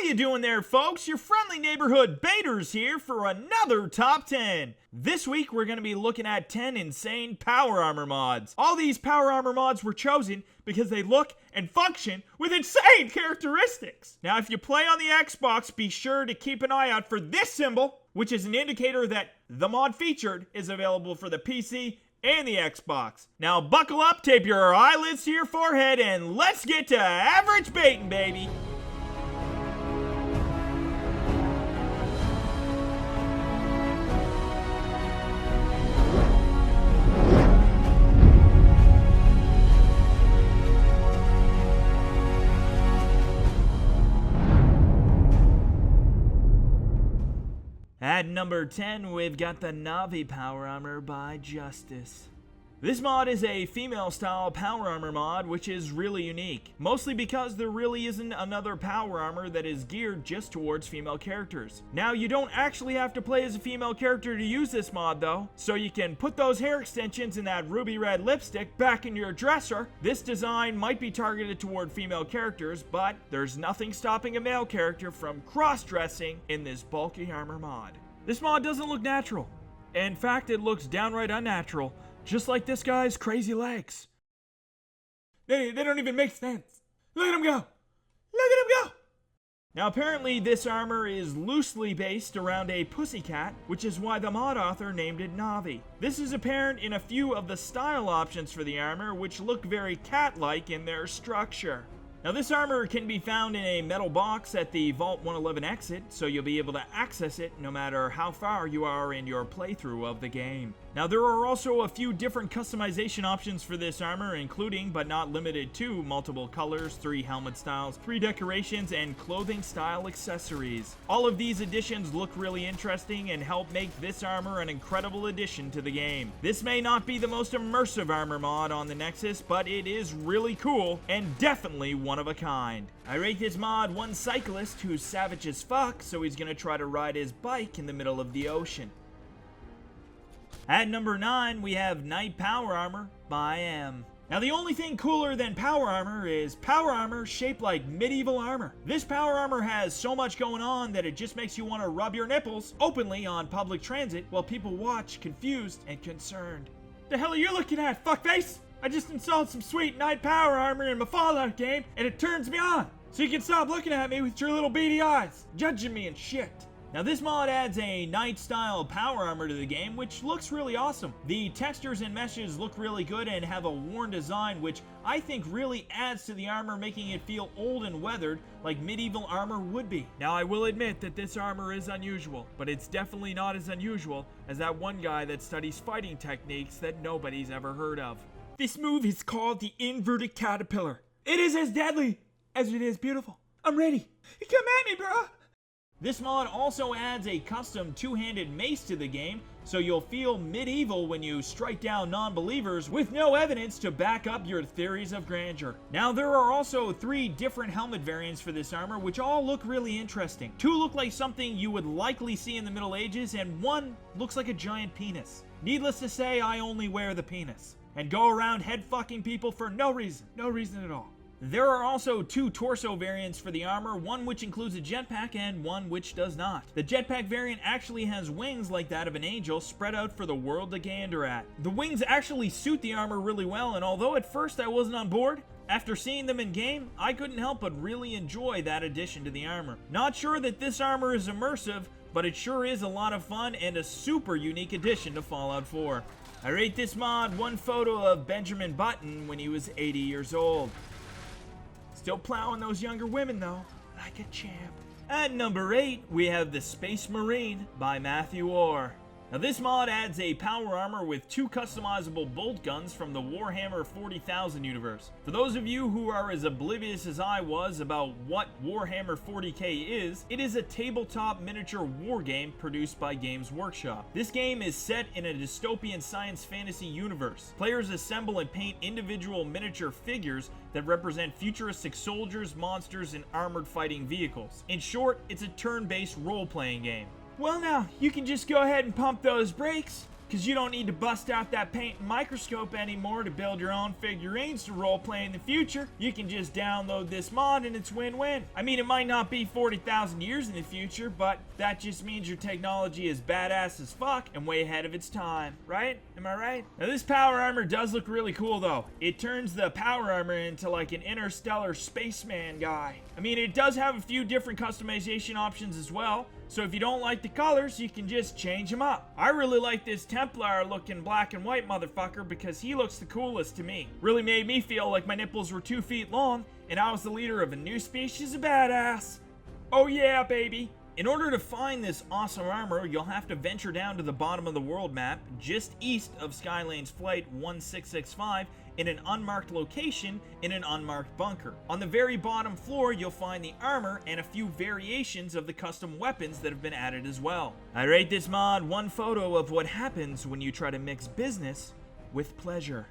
you doing there, folks? Your friendly neighborhood baiters here for another Top 10. This week, we're going to be looking at 10 insane power armor mods. All these power armor mods were chosen because they look and function with insane characteristics. Now, if you play on the Xbox, be sure to keep an eye out for this symbol, which is an indicator that the mod featured is available for the PC and the Xbox. Now, buckle up, tape your eyelids to your forehead, and let's get to average baiting, baby. At number 10, we've got the Na'vi Power Armor by Justice. This mod is a female-style power armor mod, which is really unique, mostly because there really isn't another power armor that is geared just towards female characters. Now, you don't actually have to play as a female character to use this mod, though, so you can put those hair extensions and that ruby red lipstick back in your dresser. This design might be targeted toward female characters, but there's nothing stopping a male character from cross-dressing in this bulky armor mod. This mod doesn't look natural. In fact, it looks downright unnatural, just like this guy's crazy legs. They don't even make sense. Look at him go! Look at him go! Now, apparently this armor is loosely based around a pussycat, which is why the mod author named it Na'vi. This is apparent in a few of the style options for the armor, which look very cat-like in their structure. Now, this armor can be found in a metal box at the Vault 111 exit, so you'll be able to access it no matter how far you are in your playthrough of the game. Now, there are also a few different customization options for this armor, including, but not limited to, multiple colors, 3 helmet styles, 3 decorations, and clothing style accessories. All of these additions look really interesting and help make this armor an incredible addition to the game. This may not be the most immersive armor mod on the Nexus, but it is really cool and definitely one of a kind. I rate this mod one cyclist who's savage as fuck, so he's gonna try to ride his bike in the middle of the ocean. At number 9, we have Knight Power Armor by M. Now, the only thing cooler than power armor is power armor shaped like medieval armor. This power armor has so much going on that it just makes you want to rub your nipples openly on public transit while people watch confused and concerned. The hell are you looking at, fuckface? I just installed some sweet Knight Power Armor in my Fallout game, and it turns me on. So you can stop looking at me with your little beady eyes, judging me and shit. Now, this mod adds a Knight-style power armor to the game, which looks really awesome. The textures and meshes look really good and have a worn design, which I think really adds to the armor, making it feel old and weathered like medieval armor would be. Now, I will admit that this armor is unusual, but it's definitely not as unusual as that one guy that studies fighting techniques that nobody's ever heard of. This move is called the Inverted Caterpillar. It is as deadly as it is beautiful. I'm ready. Come at me, bro. This mod also adds a custom two-handed mace to the game, so you'll feel medieval when you strike down non-believers with no evidence to back up your theories of grandeur. Now, there are also 3 different helmet variants for this armor, which all look really interesting. 2 look like something you would likely see in the Middle Ages, and 1 looks like a giant penis. Needless to say, I only wear the penis and go around head-fucking people for no reason at all. There are also 2 torso variants for the armor, one which includes a jetpack and one which does not. The jetpack variant actually has wings like that of an angel spread out for the world to gander at. The wings actually suit the armor really well, and although at first I wasn't on board, after seeing them in game, I couldn't help but really enjoy that addition to the armor. Not sure that this armor is immersive, but it sure is a lot of fun and a super unique addition to Fallout 4. I rate this mod one photo of Benjamin Button when he was 80 years old. Still plowing those younger women, though, like a champ. At number 8, we have the Space Marine by Matthew Orr. Now, this mod adds a power armor with 2 customizable bolt guns from the Warhammer 40,000 universe. For those of you who are as oblivious as I was about what Warhammer 40k is, it is a tabletop miniature war game produced by Games Workshop. This game is set in a dystopian science fantasy universe. Players assemble and paint individual miniature figures that represent futuristic soldiers, monsters, and armored fighting vehicles. In short, it's a turn-based role-playing game. Well now, you can just go ahead and pump those brakes. because you don't need to bust out that paint and microscope anymore to build your own figurines to roleplay in the future. You can just download this mod and it's win-win. I mean, it might not be 40,000 years in the future, but that just means your technology is badass as fuck and way ahead of its time, right? Am I right? Now this power armor does look really cool though. It turns the power armor into like an interstellar spaceman guy. I mean, it does have a few different customization options as well, so if you don't like the colors, you can just change them up. I really like this Templar looking black and white motherfucker because he looks the coolest to me. Really made me feel like my nipples were 2 feet long and I was the leader of a new species of badass. Oh yeah, baby. In order to find this awesome armor, you'll have to venture down to the bottom of the world map, just east of Skylane's Flight 1665, in an unmarked location in an unmarked bunker. On the very bottom floor, you'll find the armor and a few variations of the custom weapons that have been added as well. I rate this mod one photo of what happens when you try to mix business with pleasure.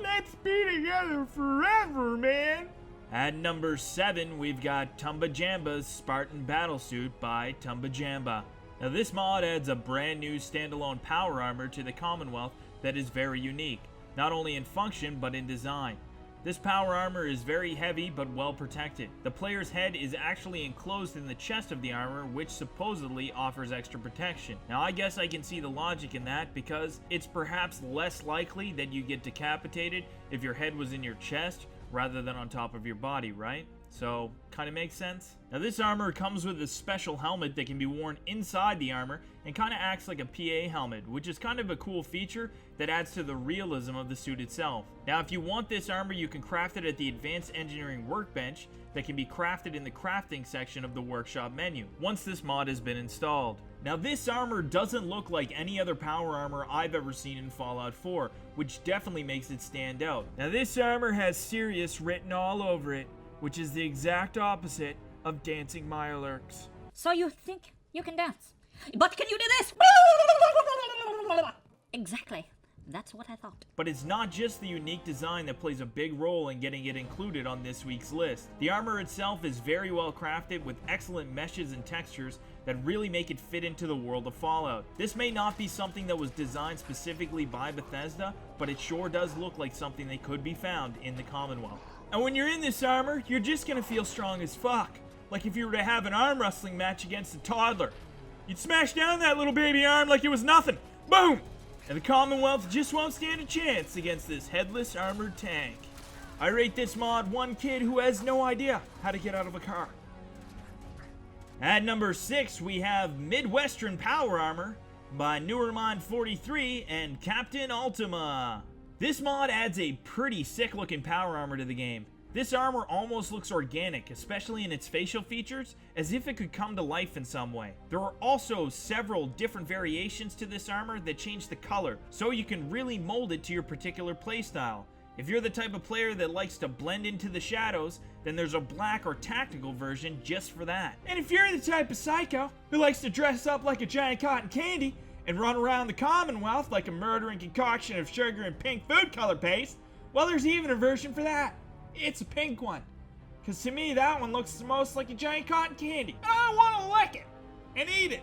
Let's be together forever, man! At number 7, we've got Tumba Jamba's Spartan Battlesuit by Tumba Jamba. Now this mod adds a brand new standalone power armor to the Commonwealth that is very unique, not only in function but in design. This power armor is very heavy but well protected. The player's head is actually enclosed in the chest of the armor, which supposedly offers extra protection. Now I guess I can see the logic in that because it's perhaps less likely that you get decapitated if your head was in your chest rather than on top of your body, right? So, kind of makes sense. Now this armor comes with a special helmet that can be worn inside the armor and kind of acts like a PA helmet, which is kind of a cool feature that adds to the realism of the suit itself. Now if you want this armor, you can craft it at the Advanced Engineering Workbench that can be crafted in the crafting section of the workshop menu, once this mod has been installed. Now this armor doesn't look like any other power armor I've ever seen in Fallout 4, which definitely makes it stand out. Now this armor has Sirius written all over it, which is the exact opposite of dancing Mirelurks. So you think you can dance, but can you do this? Exactly. That's what I thought. But it's not just the unique design that plays a big role in getting it included on this week's list. The armor itself is very well crafted with excellent meshes and textures that really make it fit into the world of Fallout. This may not be something that was designed specifically by Bethesda, but it sure does look like something that could be found in the Commonwealth. And when you're in this armor, you're just gonna feel strong as fuck. Like if you were to have an arm wrestling match against a toddler. You'd smash down that little baby arm like it was nothing. Boom! And the Commonwealth just won't stand a chance against this headless armored tank. I rate this mod one kid who has no idea how to get out of a car. At number 6, we have Midwestern Power Armor by Newermind 43 and Captain Ultima. This mod adds a pretty sick looking power armor to the game. This armor almost looks organic, especially in its facial features, as if it could come to life in some way. There are also several different variations to this armor that change the color, so you can really mold it to your particular playstyle. If you're the type of player that likes to blend into the shadows, then there's a black or tactical version just for that. And if you're the type of psycho who likes to dress up like a giant cotton candy and run around the Commonwealth like a murdering concoction of sugar and pink food color paste, well, there's even a version for that. It's a pink one. Because to me, that one looks the most like a giant cotton candy. I want to lick it and eat it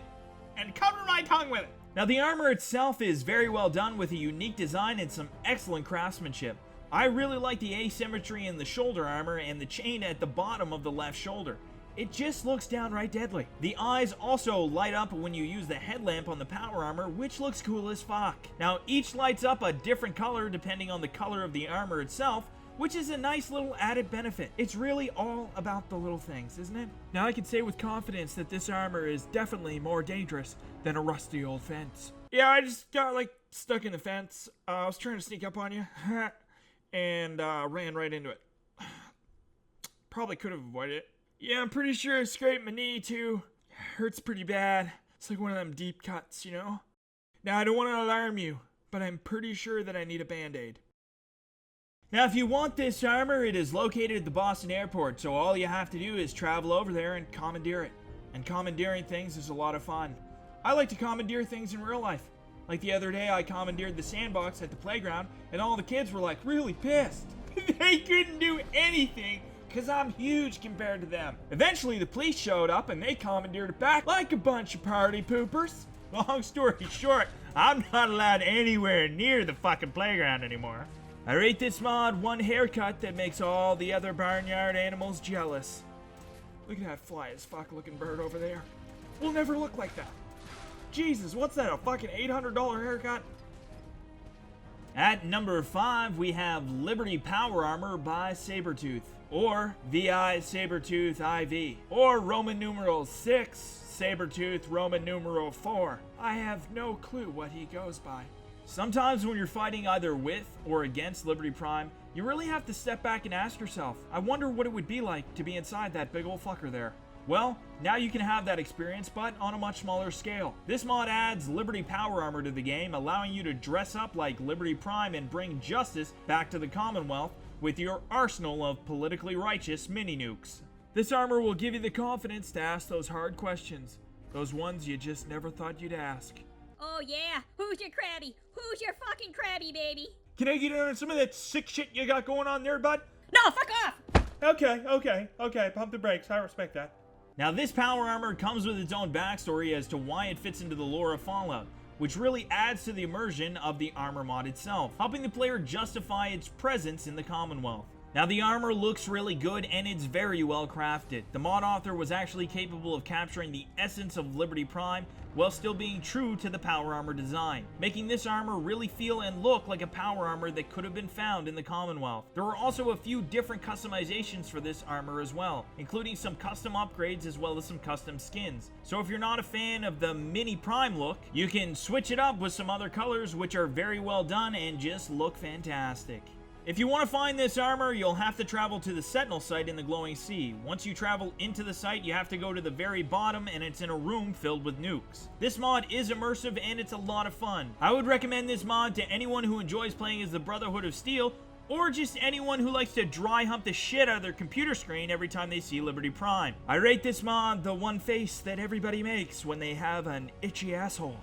and cover my tongue with it. Now, the armor itself is very well done with a unique design and some excellent craftsmanship. I really like the asymmetry in the shoulder armor and the chain at the bottom of the left shoulder. It just looks downright deadly. The eyes also light up when you use the headlamp on the power armor, which looks cool as fuck. Now, each lights up a different color depending on the color of the armor itself, which is a nice little added benefit. It's really all about the little things, isn't it? Now I can say with confidence that this armor is definitely more dangerous than a rusty old fence. Yeah, I just got stuck in the fence. I was trying to sneak up on you and ran right into it. Probably could have avoided it. Yeah, I'm pretty sure I scraped my knee too. Hurts pretty bad. It's like one of them deep cuts, you know? Now I don't want to alarm you, but I'm pretty sure that I need a band-aid. Now, if you want this armor, it is located at the Boston airport, so all you have to do is travel over there and commandeer it. And commandeering things is a lot of fun. I like to commandeer things in real life. Like the other day, I commandeered the sandbox at the playground, and all the kids were really pissed. They couldn't do anything, because I'm huge compared to them. Eventually, the police showed up, and they commandeered it back like a bunch of party poopers. Long story short, I'm not allowed anywhere near the fucking playground anymore. I rate this mod one haircut that makes all the other barnyard animals jealous. Look at that fly as fuck looking bird over there. We'll never look like that. Jesus, what's that, a fucking $800 haircut? At number 5, we have Liberty Power Armor by Sabretooth, or VI Sabretooth IV, or Roman numeral 6, Sabretooth Roman numeral 4. I have no clue what he goes by. Sometimes when you're fighting either with or against Liberty Prime, you really have to step back and ask yourself, I wonder what it would be like to be inside that big old fucker there. Well, now you can have that experience, but on a much smaller scale. This mod adds Liberty Power Armor to the game, allowing you to dress up like Liberty Prime and bring justice back to the Commonwealth with your arsenal of politically righteous mini-nukes. This armor will give you the confidence to ask those hard questions, those ones you just never thought you'd ask. Oh yeah, who's your crabby? Who's your fucking crabby, baby? Can I get on some of that sick shit you got going on there, bud? No, fuck off! Okay, pump the brakes, I respect that. Now this power armor comes with its own backstory as to why it fits into the lore of Fallout, which really adds to the immersion of the armor mod itself, helping the player justify its presence in the Commonwealth. Now the armor looks really good and it's very well crafted. The mod author was actually capable of capturing the essence of Liberty Prime while still being true to the power armor design, making this armor really feel and look like a power armor that could have been found in the Commonwealth. There were also a few different customizations for this armor as well, including some custom upgrades as well as some custom skins. So if you're not a fan of the mini Prime look, you can switch it up with some other colors which are very well done and just look fantastic. If you want to find this armor, you'll have to travel to the Sentinel site in the Glowing Sea. Once you travel into the site, you have to go to the very bottom and it's in a room filled with nukes. This mod is immersive and it's a lot of fun. I would recommend this mod to anyone who enjoys playing as the Brotherhood of Steel, or just anyone who likes to dry hump the shit out of their computer screen every time they see Liberty Prime. I rate this mod the one face that everybody makes when they have an itchy asshole.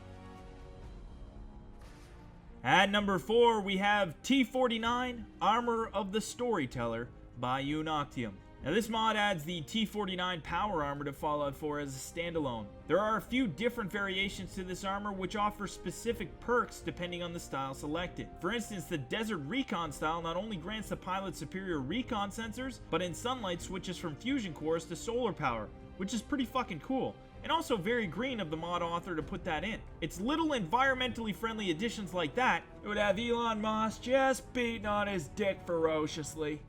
At number 4, we have T49, Armor of the Storyteller by Unoctium. Now this mod adds the T49 power armor to Fallout 4 as a standalone. There are a few different variations to this armor which offer specific perks depending on the style selected. For instance, the Desert Recon style not only grants the pilot superior recon sensors, but in sunlight switches from fusion cores to solar power, which is pretty fucking cool. And also very green of the mod author to put that in. It's little environmentally friendly additions like that. It would have Elon Musk just beating on his dick ferociously.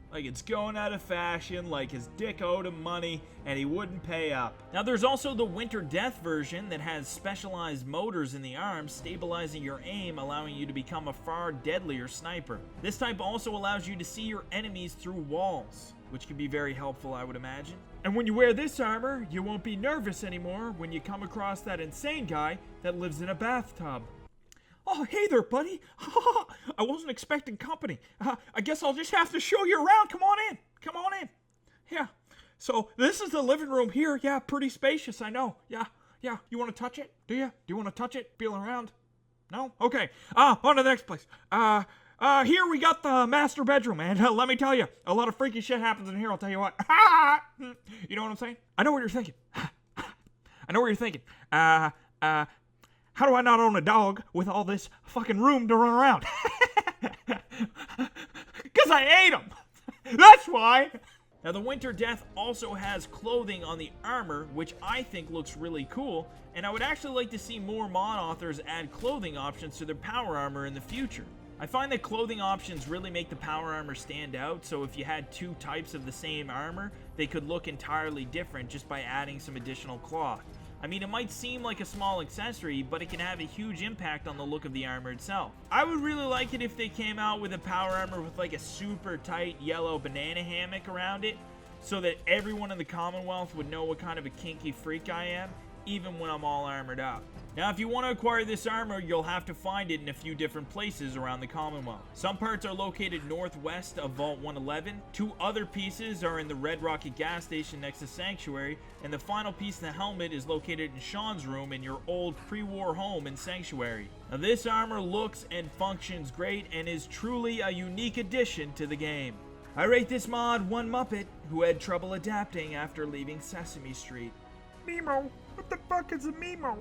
Like it's going out of fashion, like his dick owed him money and he wouldn't pay up. Now there's also the Winter Death version that has specialized motors in the arms stabilizing your aim, allowing you to become a far deadlier sniper. This type also allows you to see your enemies through walls, which can be very helpful, I would imagine. And when you wear this armor, you won't be nervous anymore when you come across that insane guy that lives in a bathtub. Oh, hey there, buddy. I wasn't expecting company. I guess I'll just have to show you around. Come on in. Come on in. Yeah. So this is the living room here. Yeah, pretty spacious, I know. Yeah. You want to touch it? Do you? Do you want to touch it? Feel around? No? Okay. On to the next place. Here we got the master bedroom, and let me tell you, a lot of freaky shit happens in here, I'll tell you what. You know what I'm saying? I know what you're thinking. How do I not own a dog with all this fucking room to run around? Because I ate him. That's why. Now the Winter Death also has clothing on the armor, which I think looks really cool, and I would actually like to see more mod authors add clothing options to their power armor in the future. I find that clothing options really make the power armor stand out, so if you had two types of the same armor, they could look entirely different just by adding some additional cloth. I mean, it might seem like a small accessory, but it can have a huge impact on the look of the armor itself. I would really like it if they came out with a power armor with like a super tight yellow banana hammock around it, so that everyone in the Commonwealth would know what kind of a kinky freak I am, even when I'm all armored up. Now, if you want to acquire this armor, you'll have to find it in a few different places around the Commonwealth. Some parts are located northwest of Vault 111, 2 other pieces are in the Red Rocket gas station next to Sanctuary, and the final piece of the helmet is located in Sean's room in your old pre-war home in Sanctuary. Now, this armor looks and functions great and is truly a unique addition to the game. I rate this mod one Muppet who had trouble adapting after leaving Sesame Street. Mimo? What the fuck is a Mimo?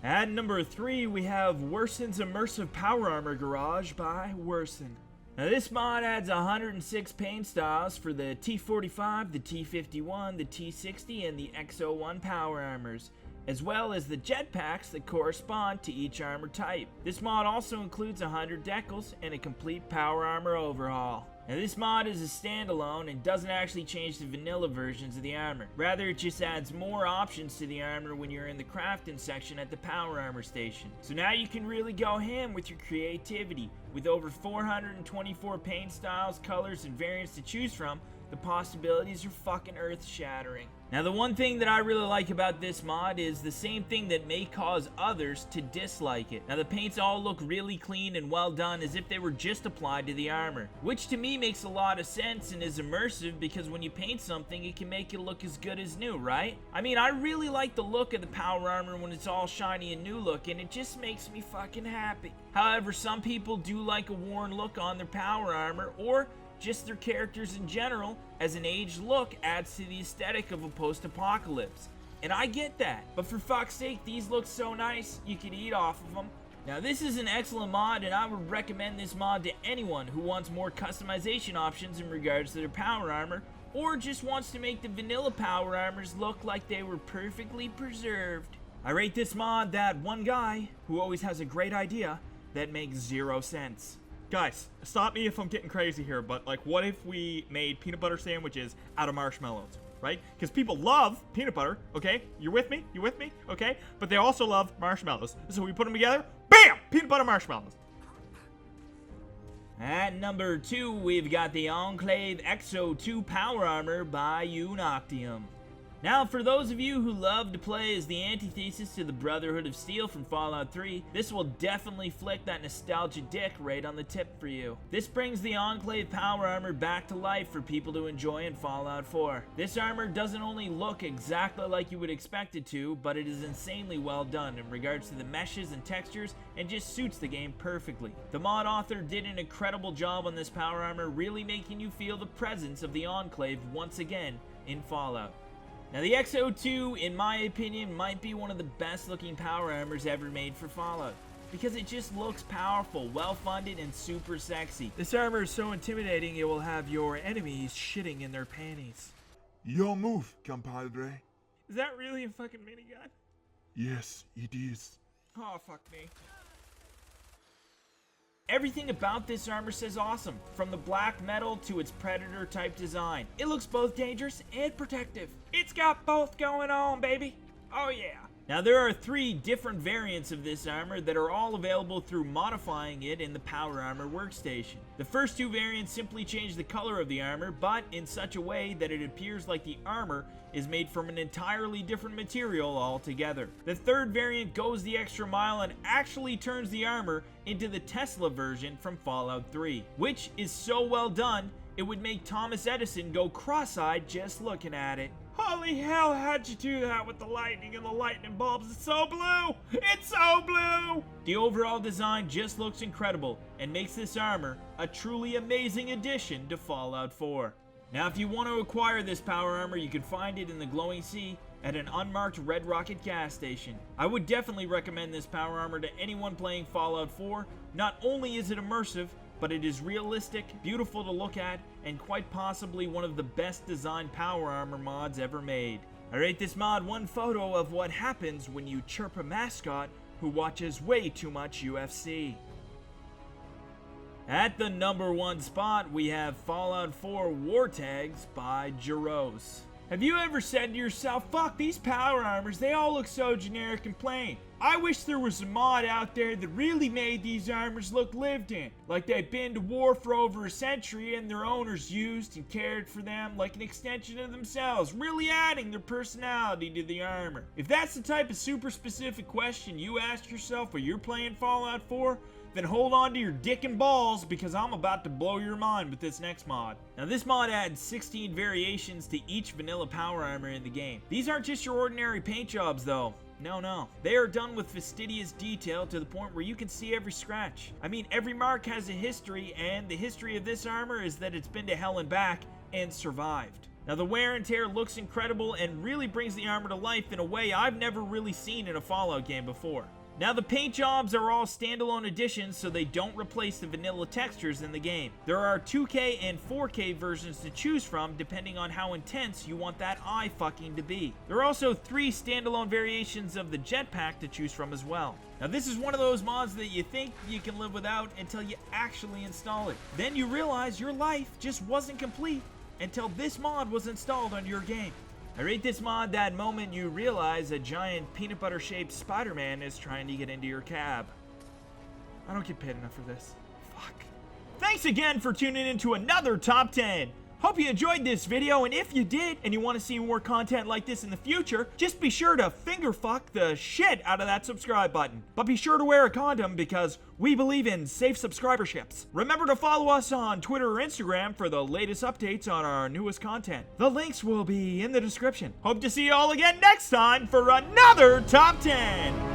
At number 3, we have Worsen's Immersive Power Armor Garage by Worsen. Now this mod adds 106 paint styles for the T45, the T51, the T60, and the X01 power armors, as well as the jetpacks that correspond to each armor type. This mod also includes 100 decals and a complete power armor overhaul. Now this mod is a standalone and doesn't actually change the vanilla versions of the armor. Rather, it just adds more options to the armor when you're in the crafting section at the power armor station. So now you can really go ham with your creativity. With over 424 paint styles, colors, and variants to choose from, the possibilities are fucking earth-shattering. Now the one thing that I really like about this mod is the same thing that may cause others to dislike it. Now the paints all look really clean and well done, as if they were just applied to the armor, which to me makes a lot of sense and is immersive, because when you paint something it can make it look as good as new, right? I mean, I really like the look of the power armor when it's all shiny and new looking. It just makes me fucking happy. However, some people do like a worn look on their power armor, or just their characters in general, as an aged look adds to the aesthetic of a post-apocalypse. And I get that, but for fuck's sake, these look so nice, you could eat off of them. Now this is an excellent mod, and I would recommend this mod to anyone who wants more customization options in regards to their power armor, or just wants to make the vanilla power armors look like they were perfectly preserved. I rate this mod that one guy who always has a great idea that makes 0 sense. Guys, stop me if I'm getting crazy here, but like, what if we made peanut butter sandwiches out of marshmallows, right? Because people love peanut butter, okay? You're with me? You with me? Okay? But they also love marshmallows. So we put them together, bam! Peanut butter marshmallows. At number 2, we've got the Enclave X02 Power Armor by Unoctium. Now, for those of you who love to play as the antithesis to the Brotherhood of Steel from Fallout 3, this will definitely flick that nostalgia dick right on the tip for you. This brings the Enclave Power Armor back to life for people to enjoy in Fallout 4. This armor doesn't only look exactly like you would expect it to, but it is insanely well done in regards to the meshes and textures, and just suits the game perfectly. The mod author did an incredible job on this power armor, really making you feel the presence of the Enclave once again in Fallout. Now the X02, in my opinion, might be one of the best looking power armors ever made for Fallout, because it just looks powerful, well funded, and super sexy. This armor is so intimidating it will have your enemies shitting in their panties. Your move, compadre. Is that really a fucking minigun? Yes, it is. Oh, fuck me. Everything about this armor says awesome, from the black metal to its predator type design. It looks both dangerous and protective. It's got both going on, baby. Oh yeah. Now there are 3 different variants of this armor that are all available through modifying it in the Power Armor workstation. The first 2 variants simply change the color of the armor, but in such a way that it appears like the armor is made from an entirely different material altogether. The 3rd variant goes the extra mile and actually turns the armor into the Tesla version from Fallout 3, which is so well done, it would make Thomas Edison go cross-eyed just looking at it. Holy hell, how'd you do that with the lightning and the lightning bulbs? It's so blue! It's so blue! The overall design just looks incredible and makes this armor a truly amazing addition to Fallout 4. Now, if you want to acquire this power armor, you can find it in the Glowing Sea at an unmarked Red Rocket gas station. I would definitely recommend this power armor to anyone playing Fallout 4. Not only is it immersive, but it is realistic, beautiful to look at, and quite possibly one of the best designed power armor mods ever made. I rate this mod 1 photo of what happens when you chirp a mascot who watches way too much UFC. At the number 1 spot, we have Fallout 4 War Tags by Jaros. Have you ever said to yourself, fuck these power armors, they all look so generic and plain. I wish there was a mod out there that really made these armors look lived in, like they've been to war for over a century and their owners used and cared for them like an extension of themselves, really adding their personality to the armor. If that's the type of super specific question you ask yourself when you're playing Fallout 4, then hold on to your dick and balls, because I'm about to blow your mind with this next mod. Now this mod adds 16 variations to each vanilla power armor in the game. These aren't just your ordinary paint jobs though. No. They are done with fastidious detail to the point where you can see every scratch. I mean, every mark has a history, and the history of this armor is that it's been to hell and back and survived. Now the wear and tear looks incredible and really brings the armor to life in a way I've never really seen in a Fallout game before. Now, the paint jobs are all standalone additions, so they don't replace the vanilla textures in the game. There are 2K and 4K versions to choose from, depending on how intense you want that eye fucking to be. There are also 3 standalone variations of the jetpack to choose from as well. Now, this is one of those mods that you think you can live without until you actually install it. Then you realize your life just wasn't complete until this mod was installed on your game. I rate this mod that moment you realize a giant peanut butter shaped Spider-Man is trying to get into your cab. I don't get paid enough for this. Fuck. Thanks again for tuning in to another Top 10. Hope you enjoyed this video, and if you did and you want to see more content like this in the future, just be sure to finger fuck the shit out of that subscribe button. But be sure to wear a condom because we believe in safe subscriberships. Remember to follow us on Twitter or Instagram for the latest updates on our newest content. The links will be in the description. Hope to see you all again next time for another Top 10.